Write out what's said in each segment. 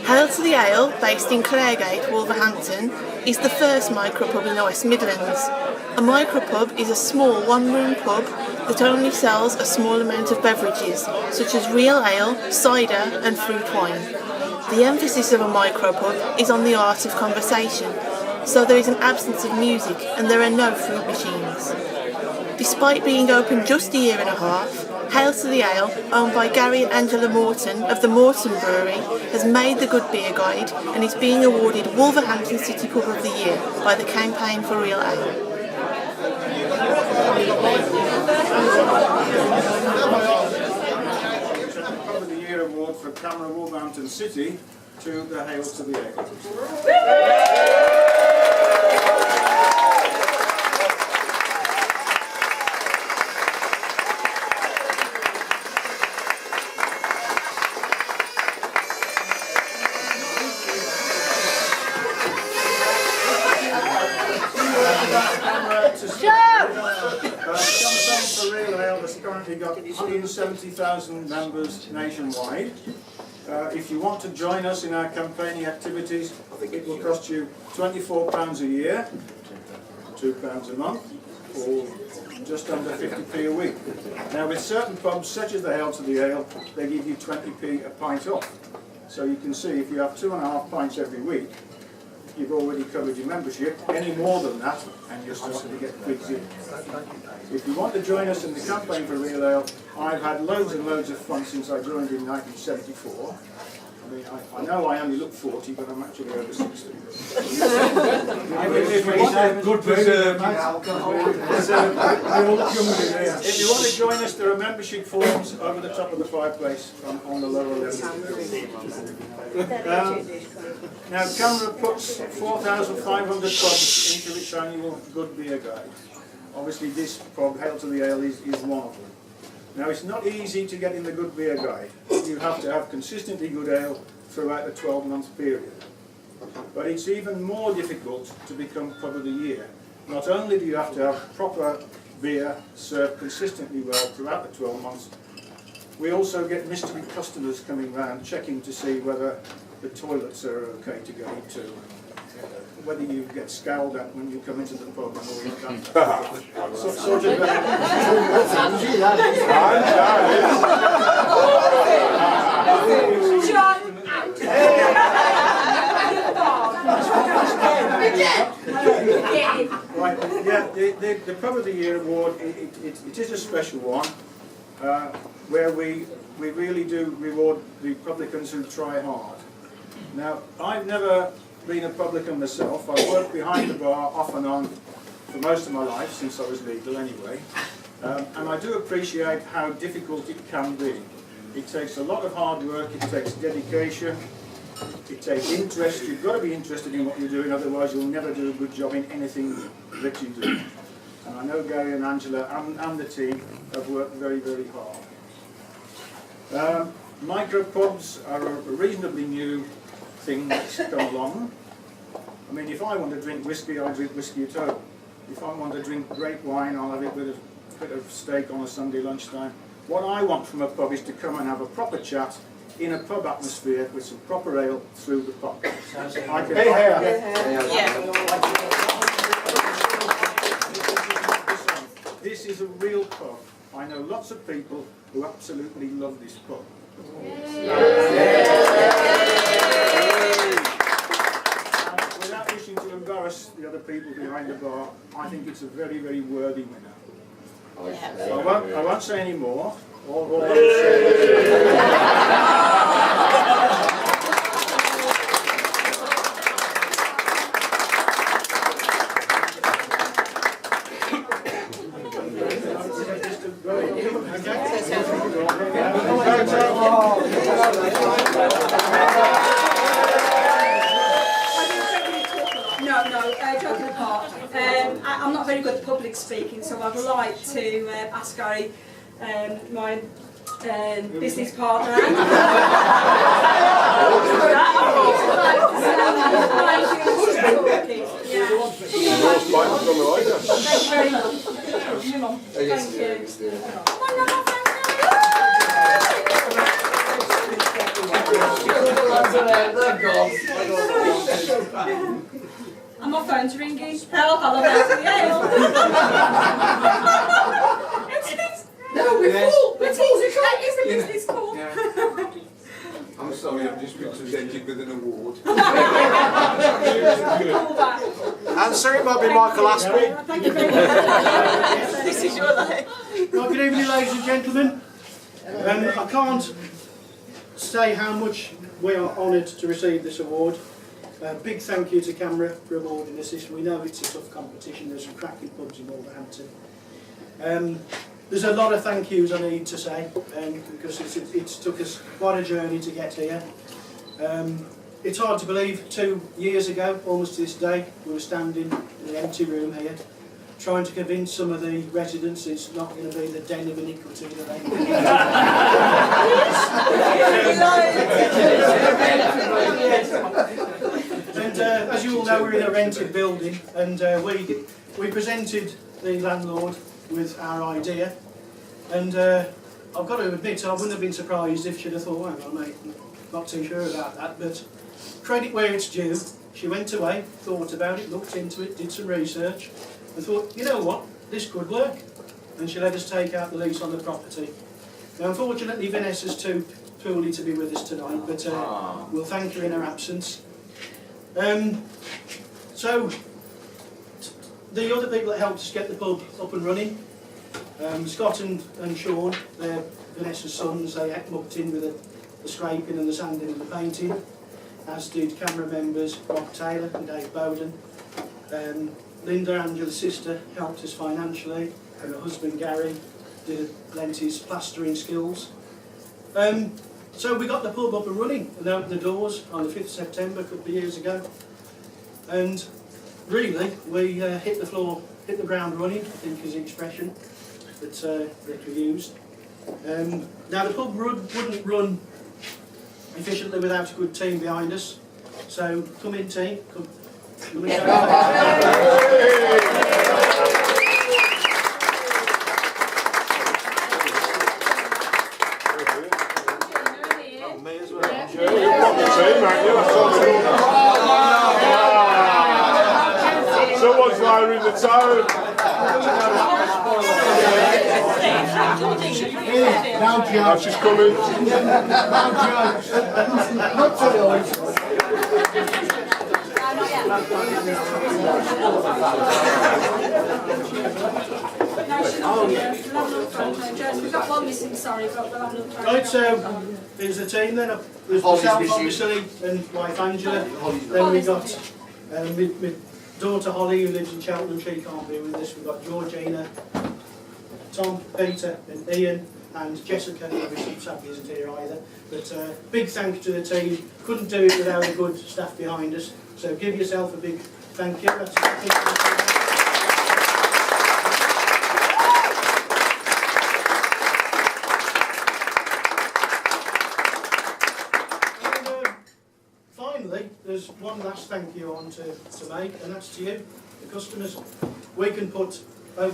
Hail to the Ale, based in Claregate, Wolverhampton, is the first micropub in the West Midlands. A micropub is a small one-room pub that only sells a small amount of beverages, such as real ale, cider and fruit wine. The emphasis of a micropub is on the art of conversation, so there is an absence of music and there are no fruit machines. Despite being open just a year and a half, Hail to the Ale, owned by Gary and Angela Morton of the Morton Brewery, has made the Good Beer Guide and is being awarded Wolverhampton City Pub of the Year by the Campaign for Real Ale. Pub of the Year award for CAMRA Wolverhampton City to the Hail to the Ale. Campaign for Real Ale has currently got 170,000 members nationwide. If you want to join us in our campaigning activities, it will cost you £24 a year, £2 a month, or just under 50p a week. Now with certain pubs, such as the Hail to the Ale, they give you 20p a pint off. So you can see if you have 2.5 pints every week, you've already covered your membership. Any more than that, and you're starting to get quids in. If you want to join us in the Campaign for Real Ale, I've had loads and loads of fun since I joined in 1974. I mean, I know I only look 40, but I'm actually over 60. Good preserve. If you want to join us, there are membership forms over the top of the fireplace on the lower level. Now, CAMRA puts 4,500 pubs into its annual Good Beer Guide. Obviously, this pub, Hail to the Ale, is one of them. Now, it's not easy to get in the Good Beer Guide. You have to have consistently good ale throughout a 12-month period. But it's even more difficult to become Pub of the Year. Not only do you have to have proper beer served consistently well throughout the 12 months, we also get mystery customers coming round checking to see whether the toilets are okay to go into, whether you get scowled at when you come into the pub and all that. Sort of Right, yeah, the Pub of the Year award, it is a special one, where we really do reward the publicans who try hard. Now, I've never been a publican myself. I've worked behind the bar off and on for most of my life, since I was legal anyway, and I do appreciate how difficult it can be. It takes a lot of hard work, it takes dedication, it takes interest. You've got to be interested in what you're doing, otherwise you'll never do a good job in anything that you do. And I know Gary and Angela and the team have worked very, very hard. Micropubs are a reasonably new thing that's come along. I mean, if I want to drink whiskey, I drink whiskey at home. If I want to drink great wine, I'll have it with a bit of steak on a Sunday lunchtime. What I want from a pub is to come and have a proper chat in a pub atmosphere with some proper ale through the pub. This is a real pub. I know lots of people who absolutely love this pub. Without wishing to embarrass the other people behind the bar, I think it's a very, very worthy winner. So I won't say any more. All I will say joking apart, I'm not very good at public speaking, so I'd like to ask Gary, my business partner, Thank you very much. Thank you. And my phone's ringing. Help, hello, help. No, we're full. We're full. It's a business call. I'm sorry, I've just been presented with an award. Answer it might be Michael Aspie. Thank you very much. This is your day. Well, good evening, ladies and gentlemen. I can't say how much we are honoured to receive this award. Big thank you to CAMRA for awarding us this. We know it's a tough competition. There's some cracking pubs in Wolverhampton. There's a lot of thank yous I need to say because it's took us quite a journey to get here. It's hard to believe 2 years ago, almost to this day, we were standing in an empty room here trying to convince some of the residents it's not going to be the den of iniquity that they And as you all know, we're in a rented building, and we presented the landlord with our idea, and I've got to admit I wouldn't have been surprised if she'd have thought, hang on mate, not too sure about that, but credit where it's due. She went away, thought about it, looked into it, did some research, and thought, you know what, this could work, and she let us take out the lease on the property. Now unfortunately Vanessa's too poorly to be with us tonight, but we'll thank her in her absence. So the other people that helped us get the pub up and running, Scott and Sean, they're Vanessa's sons, they mucked in with the scraping and the sanding and the painting, as did CAMRA members Rob Taylor and Dave Bowden. Linda, Angela's sister, helped us financially, and her husband Gary lent his plastering skills. So we got the pub up and running and opened the doors on the 5th of September a couple of years ago, and really we hit the ground running, I think is the expression that we used. Now the pub wouldn't run efficiently without a good team behind us, so come in team, come in. Someone's lowering the tone. Now she's coming. Not We've got one missing, sorry, but we'll have another. Right, so there's a team then. There's myself obviously and wife Angela. Then we got my daughter Holly who lives in Cheltenham, she can't be with us. We've got Georgina, Tom, Peter and Ian and Jessica, who obviously sadly isn't here either. But big thank you to the team. Couldn't do it without a good staff behind us. So give yourself a big thank you. Finally, there's one last thank you I want to make, and that's to you, the customers. We can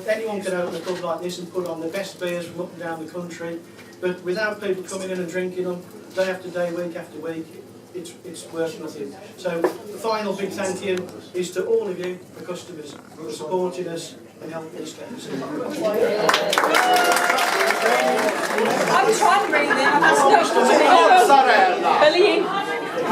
anyone can open a pub like this and put on the best beers from up and down the country, but without people coming in and drinking them day after day, week after week, it's worth nothing. So the final big thank you is to all of you, the customers, for supporting us and helping us get this. I was trying to bring it in, I've asked no Billy. I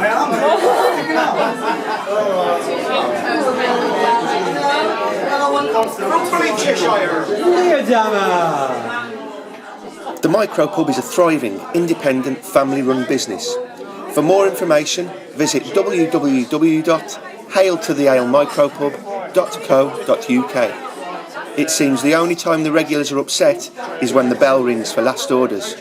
The micropub is a thriving, independent, family-run business. For more information, visit www.hailtothealemicropub.co.uk. It seems the only time the regulars are upset is when the bell rings for last orders.